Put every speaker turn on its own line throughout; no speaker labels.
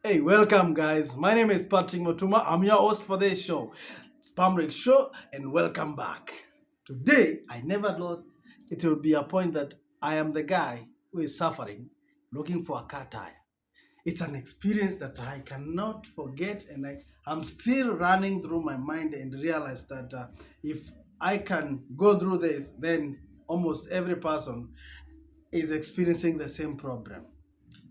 Hey, welcome, guys. My name is Patrick Motuma. I'm your host for this show, Spamrick Show, and welcome back. Today, I never thought it will be a point that I am the guy who is suffering, looking for a car tire. It's an experience that I cannot forget, and I'm still running through my mind and realize that if I can go through this, then almost every person is experiencing the same problem,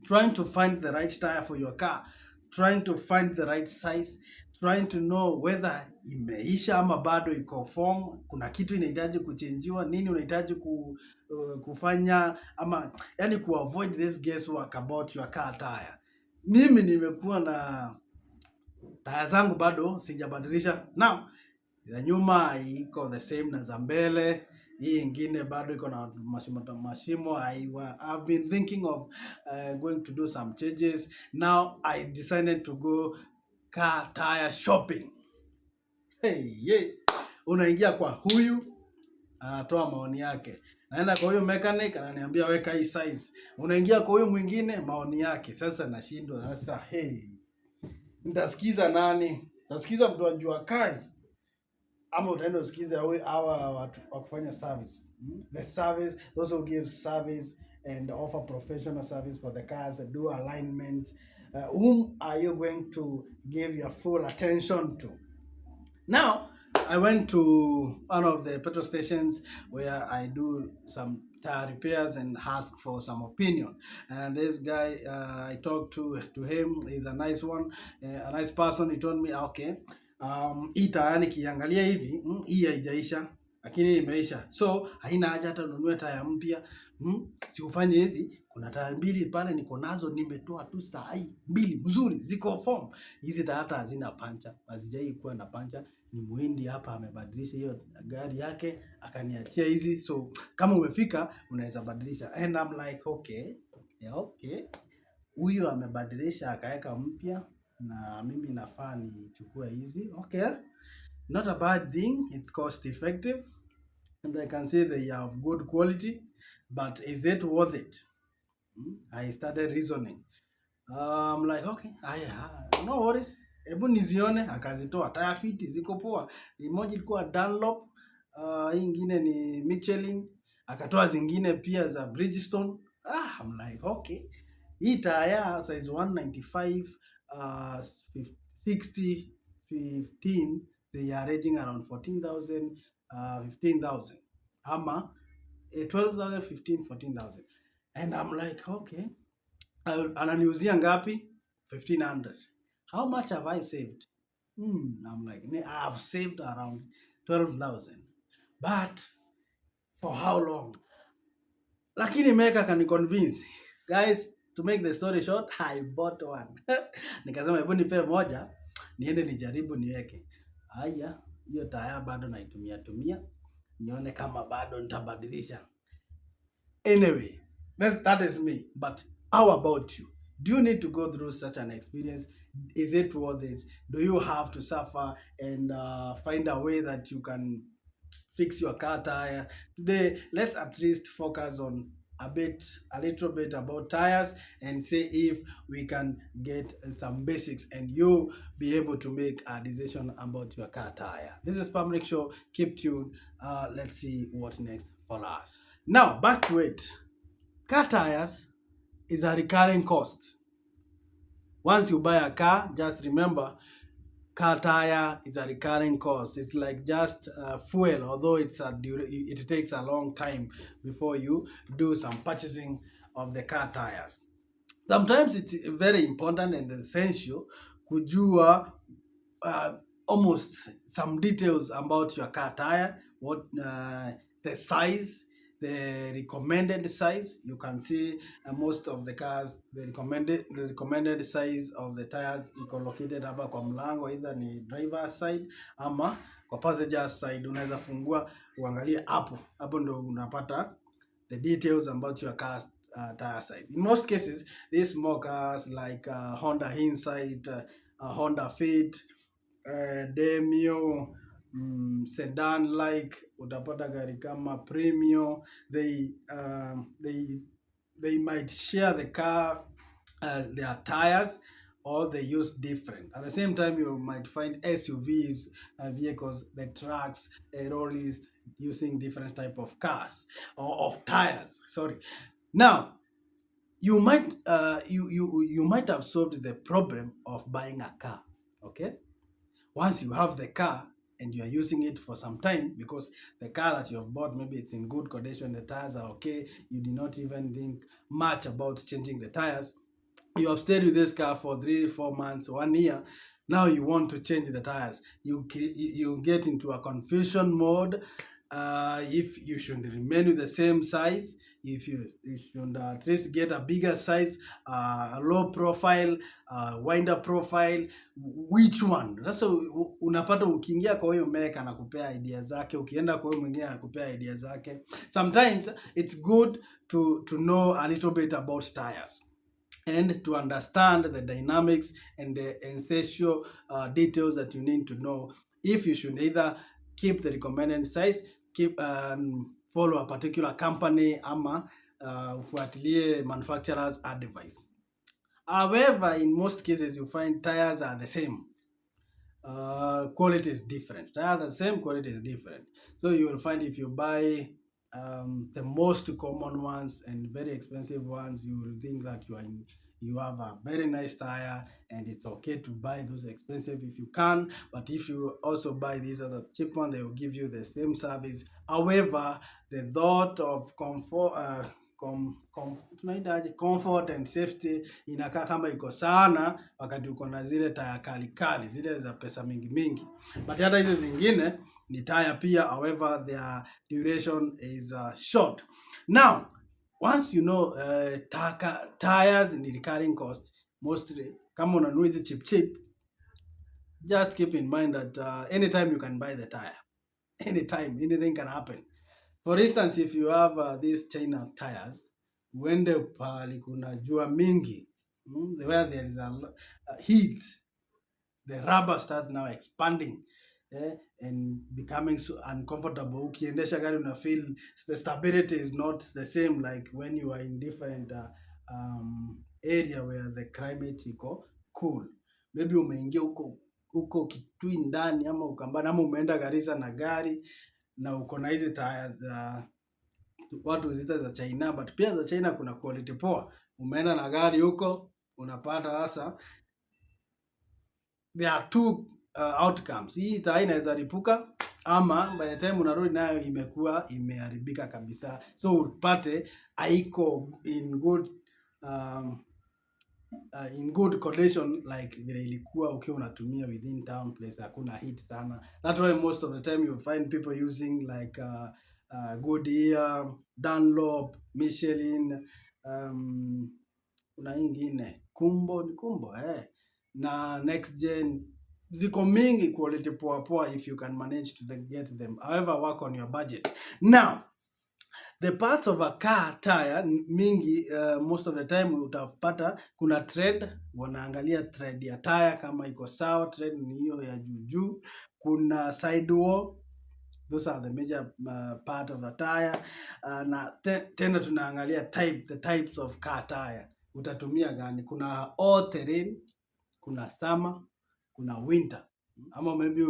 trying to find the right tire for your car, trying to find the right size, trying to know whether imeisha ama bado iko form, kuna kitu inahitaji kuchenjiwa, nini unahitaji kufanya, ama yani avoid this guesswork about your car tire. Mimi nimekuwa na taya zangu bado sijabadilisha. Now ya nyuma iko the same na za mbele, hii ingine bado iko na mashimo. I've been thinking of going to do some changes. Now I decided to go car tire shopping. Hey, yeah. Unaingia kwa huyu anatoa maoni yake, naenda kwa huyu mechanic ananiambia weka hii size, unaingia kwa huyu mwingine maoni yake. Sasa nashindwa sasa, hey, nitasikiza nani? Nitasikiza mtu wa jua kali ama utaenda usikize hawa watu wa kufanya service, the service, those who give service and offer professional service for the cars, do alignment. Whom are you going to give your full attention to? Now I went to one of the petrol stations where I do some tire repairs and ask for some opinion. And this guy, I talked to him. He's a nice one, a nice person. He told me, okay, hii taya nikiangalia hivi, hii haijaisha lakini imeisha, so haina haja hata ununue taya mpya. Si ufanye hivi, kuna taya mbili pale niko nazo, nimetoa tu saa hii mbili mzuri, ziko form. Hizi taya hata hazina pancha, hazijai kuwa na pancha. Ni muhindi hapa amebadilisha hiyo gari yake akaniachia hizi, so kama umefika unaweza badilisha. And I'm like, okay, yeah, okay, huyu amebadilisha akaweka mpya na mimi nafaa nichukue hizi. Okay, not a bad thing, it's cost effective and I can say they are of good quality, but is it worth it? I started reasoning. Like, okay, no worries, hebu nizione. Akazitoa taya fiti, ziko poa. Moja ilikuwa Dunlop, hii ingine ni Michelin, akatoa zingine pia za Bridgestone. I'm like, okay, hii taya size 195, 60, 15, they are ranging around 14,000, 15,000 ama 12,000, 15, 14,000. And I'm like, okay, ananiuzia ngapi? 1,500. How much have I saved? I'm like, I've saved around 12,000. But for how long? Lakini Meka can convince. Guys, to make the story short, I bought one. Nikasema hebu nipe moja niende nijaribu niweke. Haya, hiyo taya bado naitumia nione kama bado nitabadilisha. Anyway, that is me. But how about you? Do you need to go through such an experience? Is it worth it? Do you have to suffer and find a way that you can fix your car tire? Today, let's at least focus on a little bit about tires and see if we can get some basics and you be able to make a decision about your car tire. This is Pamrik Show. Keep tuned. Let's see what's next for us. Now, back to it. Car tires is a recurring cost. Once you buy a car, just remember, car tire is a recurring cost. It's like just fuel, although it takes a long time before you do some purchasing of the car tires. Sometimes it's very important and essential kujua almost some details about your car tire, what the size, the recommended size. You can see most of the cars, the recommended size of the tires iko located hapa kwa mlango, either ni driver side ama kwa passenger side. Unaweza fungua uangalie hapo ndo unapata the details about your car's tire size. In most cases, these small cars like Honda Insight, Honda Fit, Demio, sedan like, utapata gari kama Premium, they might share the car their tires, or they use different. At the same time, you might find SUVs, vehicles, the trucks, lorries using different type of cars or of tires. Sorry. Now, you might have solved the problem of buying a car. Okay, once you have the car and you are using it for some time, because the car that you have bought, maybe it's in good condition, the tires are okay, you did not even think much about changing the tires. You have stayed with this car for 3 4 months, 1 year. Now you want to change the tires. You get into a confusion mode, if you should remain with the same size, if you should at least get a bigger size, a low profile, wider profile, which one. Sasa unapata ukiingia kwa huyo meka anakupea idea zake, ukienda kwa huyo mwingine anakupea idea zake. Sometimes it's good to know a little bit about tires and to understand the dynamics and the essential details that you need to know if you should either keep the recommended size, keep follow a particular company, ama ufuatilie manufacturer's advice. However, in most cases you find tires are the same. Quality is different. Tires are the same, quality is different. So you will find if you buy the most common ones and very expensive ones, you will think that you have a very nice tire, and it's okay to buy those expensive if you can. But if you also buy these other cheap ones, they will give you the same service. However, the thought of comfort and safety inakaa kama iko sana wakati uko na zile taya kali kali, zile za pesa mingi mingi. But hata hizo zingine ni taya pia, however their duration is short. Now, once you know tires ni recurring cost, mostly kama unanunua hizi cheap, just keep in mind that anytime you can buy the tire, anytime, anything can happen. For instance, if you have these China tires, uende pali kuna jua mingi, where there is a heat, the rubber start now expanding, and becoming so uncomfortable. Ukiendesha gari una feel the stability is not the same like when you are in different area where the climate iko cool. Maybe umeingia huko Kitui ndani, ama Ukambani, ama umeenda Garissa na gari na uko na hizi tires za watu zita za China, but pia za China kuna quality poa. Umeenda na gari huko, unapata sasa there are two outcomes. Hii tire inaweza ripuka, ama by the time unarudi nayo imekuwa imeharibika kabisa, so upate haiko in good condition like vile ilikuwa ukiwa unatumia within town place, hakuna heat sana. That's why most of the time you find people using like Goodyear, Dunlop, Michelin, kuna ingine kumbo na next gen, ziko mingi, quality poa if you can manage to get them. However, work on your budget. Now, the parts of a car tire mingi, most of the time utapata kuna tread, wanaangalia tread ya tire kama iko sawa. Tread ni hiyo ya juu. Kuna sidewall, those are the major part of the tire. Na tena tunaangalia the types of car tire utatumia gani. Kuna all terrain, kuna summer, kuna winter. Ama maybe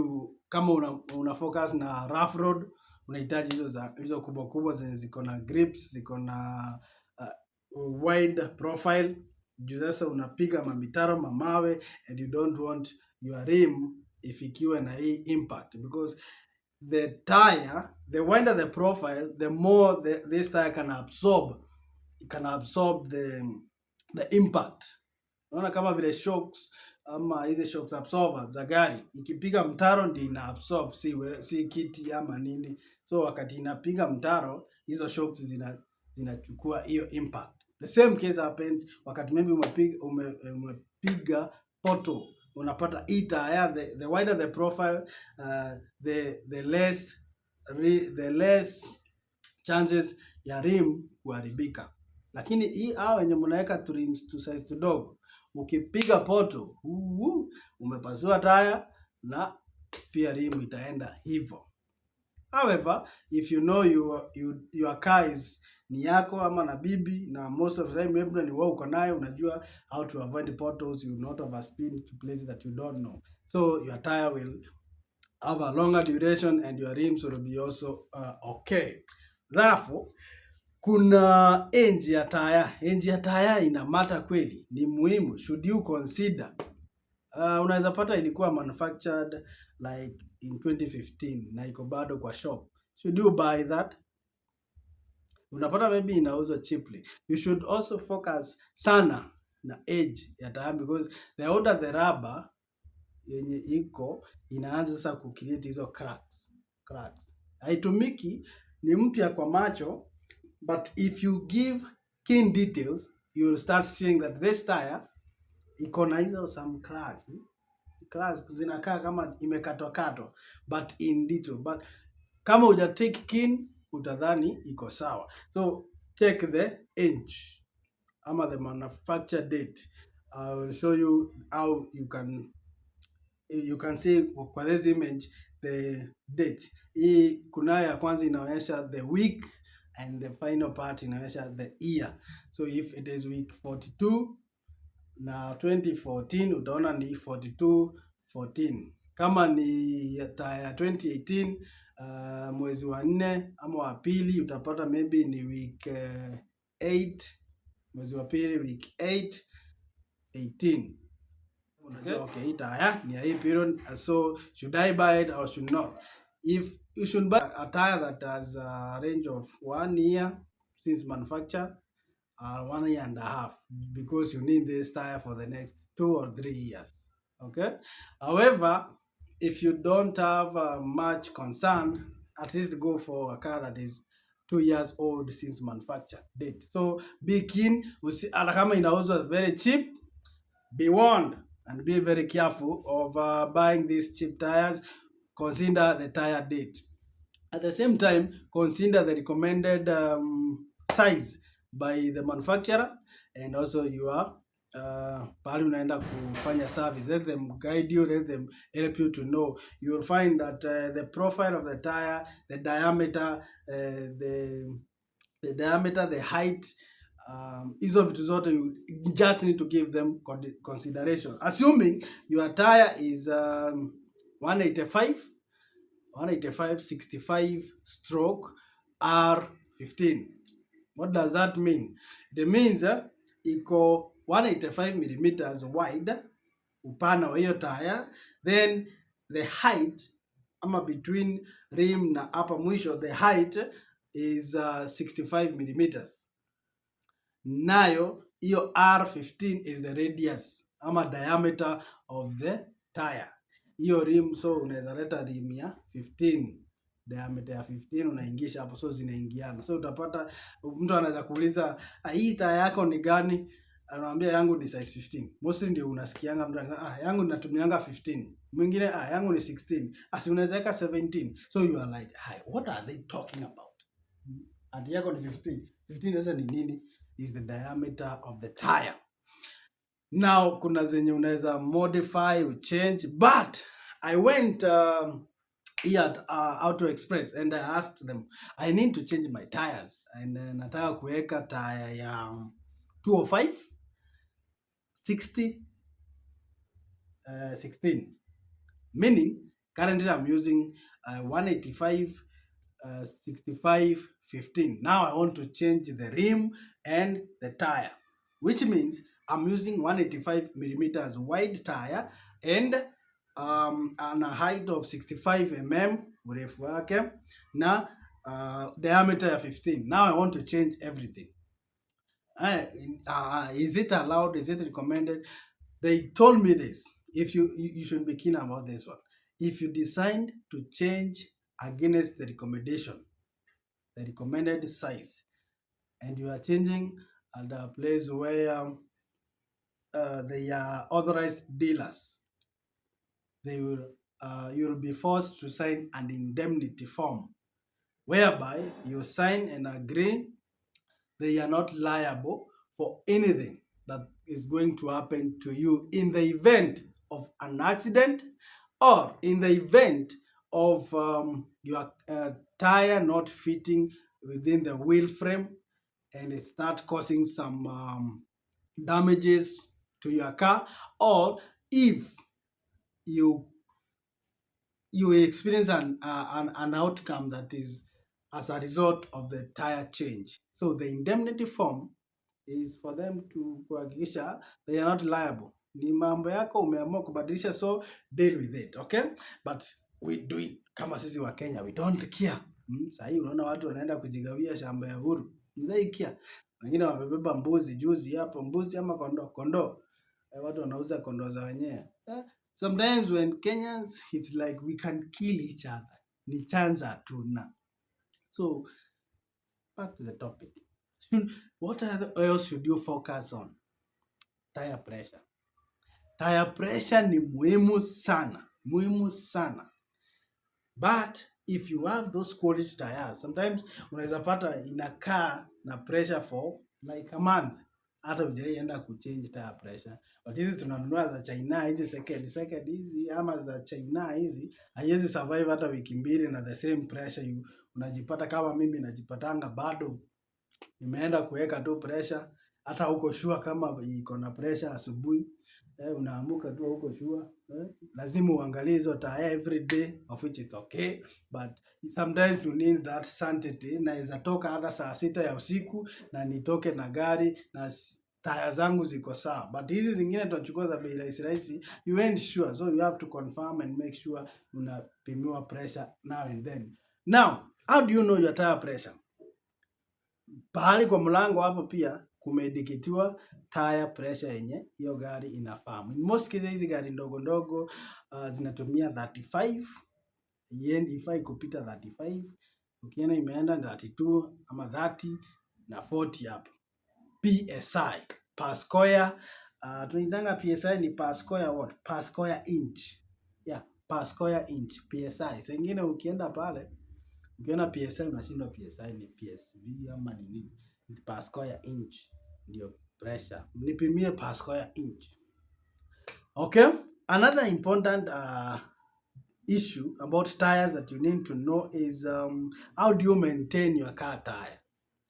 kama una focus na rough road, unahitaji hizo kubwa zenye ziko na grips, ziko na wide profile. Juu sasa unapiga mamitaro, mamawe, and you don't want your rim ifikiwe na hii impact, because the tire, the wider the profile, the more this tire can absorb the impact. Unaona kama vile shocks, ama hizi shocks absorber za gari, ikipiga mtaro ndi ina absorb, si kiti ama nini. So wakati inapiga mtaro, hizo shocks zinachukua hiyo impact. The same case happens wakati maybe umepiga poto, unapata hii tire, the wider the profile, the less chances ya rim kuharibika. Lakini hii wenye mnaweka trims to size tudogo, ukipiga poto umepasua tire na pia rim itaenda hivyo. However, if you know your car is ni yako ama na bibi, na most of the time labda ni wewe uko nayo, unajua how to avoid potholes, you not overspin to places that you don't know. So your tire will have a longer duration and your rims will be also okay. Therefore, kuna enji ya tire. Enji ya tire ina mata kweli, ni muhimu. Should you consider? Unaweza pata ilikuwa manufactured like in 2015 na iko bado kwa shop. Should you buy that? Unapata maybe inauzwa cheaply. You should also focus sana na age ya tire, because the older the rubber yenye iko inaanza sasa kucreate hizo cracks. Haitumiki, ni mpya kwa macho, but if you give keen details you will start seeing that this tire iko na hizo some cracks zinakaa kama imekatwa, but in detail. But kama uja take keen utadhani iko sawa. So check the age ama the manufacture date. I will show you how you can see kwa this image the date. Hii kuna ya kwanza inaonyesha the week and the final part inaonyesha the year. So if it is week 42 na 2014 utaona ni 4214. Kama ni ya 2018 mwezi wa 4 ama wa pili utapata maybe ni week 8, mwezi wa pili week 18. Okay, hii tire ni hii period, so should I buy it or should not? If you should buy a tire that has a range of 1 year since manufacture, 1 year and a half, because you need this tire for the next 2 or 3 years. Okay. However, if you don't have much concern, at least go for a car that is 2 years old since manufacture date. So be keen. Hata kama inauzwa very cheap, be warned and be very careful of buying these cheap tires. Consider the tire date. At the same time, consider the recommended size by the manufacturer, and also your pahali unaenda kufanya service. Let them guide you, let them help you to know. You will find that the profile of the tire, the diameter, the height, hizo vitu zote you just need to give them consideration. Assuming your tire is 185/65 stroke R15. What does that mean? It means iko 185 millimeters wide, upana wa hiyo tire, then the height ama between rim na hapa mwisho, the height is 65 millimeters. Nayo hiyo R15 is the radius ama diameter of the tire. Hiyo rim, so unaweza leta rim ya 15, diameter ya 15 unaingisha hapo, so zinaingiana. So utapata mtu anaweza kuuliza hii tire yako ni gani? Anamwambia yangu ni size 15. Mostly ndio unasikianga mtu anasema yangu ninatumianga 15. Mwingine yangu ni 16. Asi unaweza weka 17. So you are like, what are they talking about? Ati yako ni 15. 15 sasa ni nini? Is the diameter of the tire. Now kuna zenye unaweza modify or change, but I went here at Auto Express and I asked them, I need to change my tires, and nataka kuweka tire ya 205 60 16, meaning currently I'm using 185 65 15. Now I want to change the rim and the tire, which means I'm using 185 millimeters wide tire and a height of 65 mm urefu wake na diameter ya 15. Now I want to change everything. Is it allowed? Is it recommended? They told me this. If you should be keen about this one. If you decide to change against the recommendation, the recommended size, and you are changing at a place where they are authorized dealers, you will be forced to sign an indemnity form, whereby you sign and agree they are not liable for anything that is going to happen to you in the event of an accident or in the event of your tire not fitting within the wheel frame, and it start causing some damages to your car, or if you you experience an outcome that is as a result of the tire change. So the indemnity form is for them to kuhakikisha they are not liable. Ni mambo yako umeamua kubadilisha, so deal with it, okay? But we do it kama sisi wa Kenya, we don't care. Sahii unaona watu wanaenda kujigawia shamba ya Uhuru, they care. Wengine wamebeba mbuzi juzi hapo, mbuzi ama kondoo. Watu wanauza kondoo za wenyewe. Sometimes when Kenyans, it's like we can kill each other. Ni chance hatuna. So back to the topic. What else should you focus on? Tire pressure. Tire pressure ni muhimu sana. Muhimu sana. But if you have those quality tires, sometimes unaweza pata inakaa na pressure for like a month. Hata hujaienda kuchange tire pressure. But hizi tunanunua za China, hizi second hizi ama za China hizi haiwezi survive hata wiki mbili na the same pressure. Unajipata kama mimi najipatanga bado nimeenda kuweka tu pressure, hata huko sure kama iko na pressure asubuhi, unaamuka tu huko sure, lazima uangalie hizo tire every day, of which is okay, but sometimes you need that sanctity. Naweza toka hata saa 6 ya usiku na nitoke na gari na tire zangu ziko sawa, but hizi zingine tunachukua za bei rahisi, you ain't sure, so you have to confirm and make sure unapimiwa pressure now and then. Now, how do you know your tire pressure? Pahali kwa mlango hapo pia kumeindiketiwa tire pressure yenye hiyo gari inafahamu. In most cases hizi gari ndogo ndogo zinatumia 35, ifai kupita 35, ukienda imeenda 32 ama 30 na 40 hapo. PSI, per square, tunaitanga PSI ni per square what? Per square inch. Yeah, per square inch, PSI. Sengine ukienda pale ukiona PSI unashindwa PSI ni PSV ama ni nini? Per square inch ndio pressure. Nipimie per square inch. Okay? Another important issue about tires that you need to know is how do you maintain your car tire?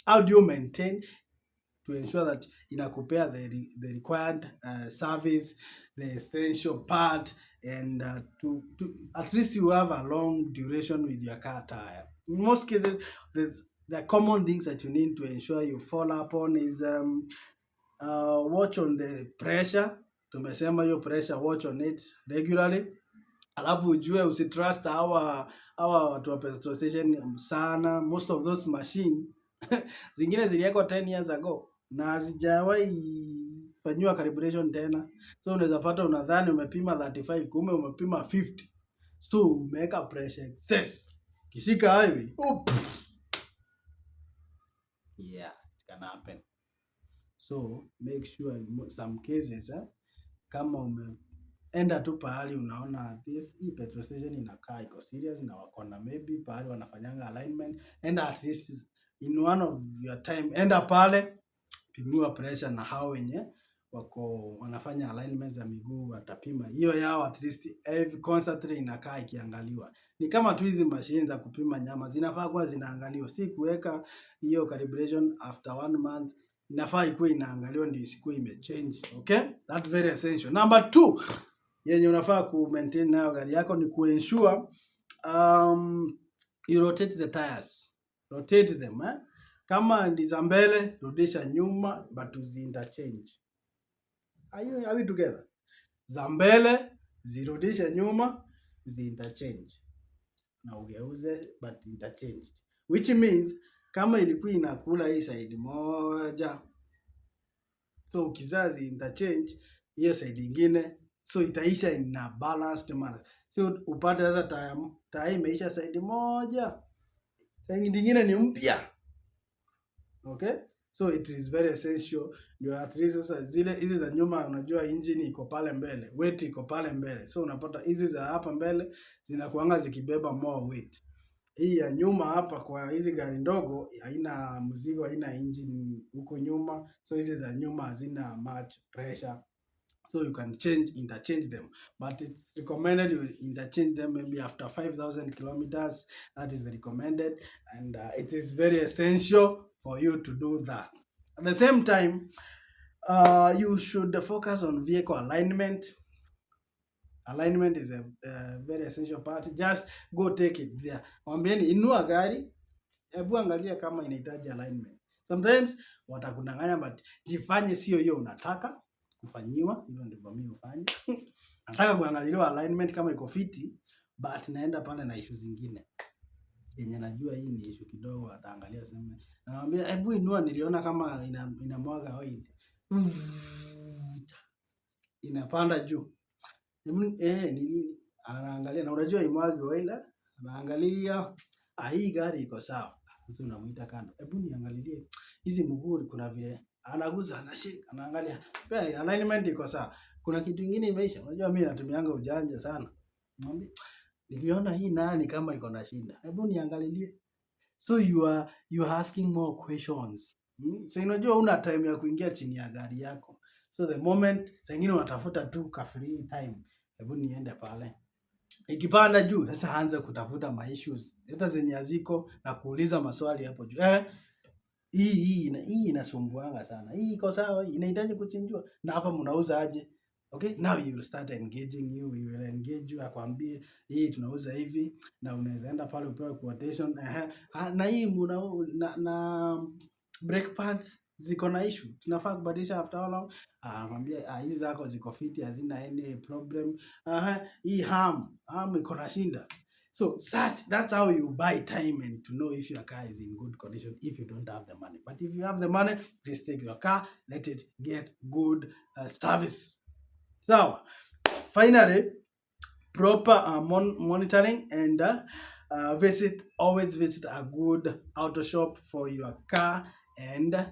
How do you maintain to ensure that inakupea the required service, the essential part, and to at least you have a long duration with your car tire. In most cases, the common things that you need to ensure you follow up on is watch on the pressure. Tumesema hiyo pressure, watch on it regularly. Alafu ujue usitrust hawa watu wa petrol station sana. Most of those machine zingine ziliwekwa 10 years ago na hazijawahi fanyiwa calibration tena, so unaweza pata unadhani umepima 35 kumbe umepima 50, so umeweka pressure excess, kishika hivi yeah, it can happen. So make sure in some cases kama umeenda tu pahali unaona hii petrol station inakaa iko serious na wako na maybe pahali wanafanyanga alignment, and at least in one of your time enda pale, pimiwa pressure na hao wenye wako wanafanya alignment za miguu, watapima hiyo yao, at least every constantly inakaa ikiangaliwa. Ni kama tu hizi machine za kupima nyama zinafaa kuwa zinaangaliwa, si kuweka hiyo calibration after 1 month, inafaa ikuwe inaangaliwa ndio isikuwe imechange. Okay, that very essential. Number 2 yenye unafaa ku maintain nayo gari yako ni kuensure you rotate the tires. Rotate them, kama ni za mbele rudisha nyuma, but uzi interchange. Are we together? Za mbele zirudishe nyuma, uzi interchange na ugeuze, but interchange, which means kama ilikuwa inakula hii side moja, so ukizazi interchange hiyo side nyingine, so itaisha in a balanced manner. So upate sasa tire imeisha side moja, side nyingine ni mpya. Okay, so it is very essential ndio at least sasa zile hizi za nyuma, unajua engine iko pale mbele, weight iko pale mbele, so unapata hizi za hapa mbele zinakuanga zikibeba more weight. Hii ya nyuma hapa kwa hizi gari ndogo haina mzigo, haina engine huko nyuma, so hizi za nyuma hazina much pressure, so you can interchange them, but it's recommended you interchange them maybe after 5,000 kilometers. That is recommended, and it is very essential for you to do that. At the same time, you should focus on vehicle alignment. Alignment is a very essential part. Just go take it there. Mwambieni inua gari, hebu angalia kama inahitaji alignment. Sometimes watakudanganya, but jifanye sio hiyo unataka kufanyiwa. Hivyo ndivyo mimi hufanya. Nataka kuangaliwa alignment kama iko fiti, but naenda pale na issue zingine yenye najua hii ni issue kidogo, ataangalia sema, namwambia hebu inua, niliona kama inamwaga oil, inapanda juu. Nini anaangalia, na unajua imwage oil, anaangalia hii gari iko sawa. Sasa unamuita kando, hebu niangalilie hizi mguu, kuna vile anaguza, anashika, anaangalia pia alignment iko sawa. Kuna kitu kingine imeisha. Unajua mimi natumianga ujanja sana. Mwambie niliona hii nani kama iko na shida, hebu niangalilie. So you are asking more questions. So unajua una time ya kuingia chini ya gari yako. So the moment zingine unatafuta tu ka free time, hebu niende pale. Ikipanda juu sasa anza kutafuta ma issues hata zenye haziko na kuuliza maswali hapo juu. Hii inasumbuanga sana. Hii iko sawa, inahitaji kuchinjwa. Na hapa mnauza aje? Okay, now you will start engaging you. We will engage you, akwambie hii tunauza hivi, na unaweza enda pale upewe quotation. Na hii na brake pads ziko na issue, tunafaa kubadilisha after how long? Akwambia hizi zako ziko fiti, hazina any problem. Hii ham iko na shinda. So that's how you buy time and to know if your car is in good condition if you don't have the money. But if you have the money, please take your car, let it get good service. So finally, proper monitoring and always visit a good auto shop for your car, and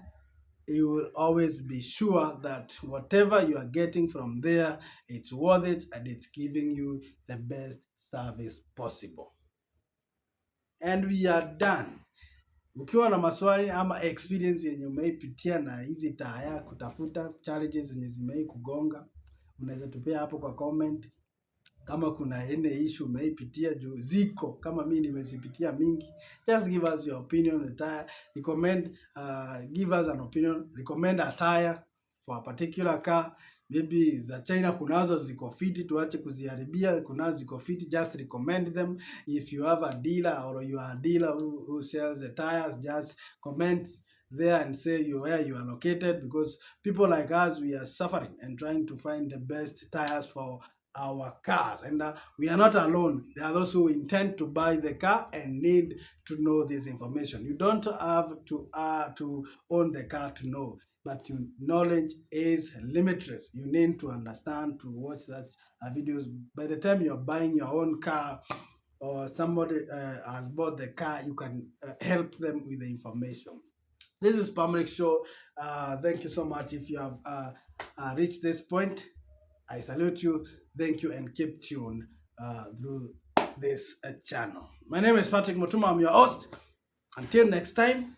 you will always be sure that whatever you are getting from there, it's worth it and it's giving you the best service possible. And we are done. Ukiwa na maswali ama experience yenye umeipitia na hizi taya kutafuta challenges zenye zimei kugonga, unaweza tupea hapo kwa comment. Kama kuna any issue umeipitia, juu ziko kama mimi nimezipitia mingi, just give us your opinion on tire. Give us an opinion, recommend a tire for a particular car. Maybe za China kunazo ziko fiti, tuache kuziharibia. Kunazo ziko fiti, just recommend them. If you have a dealer or you are a dealer who sells the tires, just comment there and say where you are located, because people like us, we are suffering and trying to find the best tires for our cars, and we are not alone. There are those who intend to buy the car and need to know this information. You don't have to own the car to know, but your knowledge is limitless. You need to understand, to watch such videos. By the time you're buying your own car, or somebody has bought the car, you can help them with the information. This is Pamrik Show. Thank you so much. If you have reached this point, I salute you. Thank you, and keep tuned through this channel. My name is Patrick Mutuma. I'm your host. Until next time.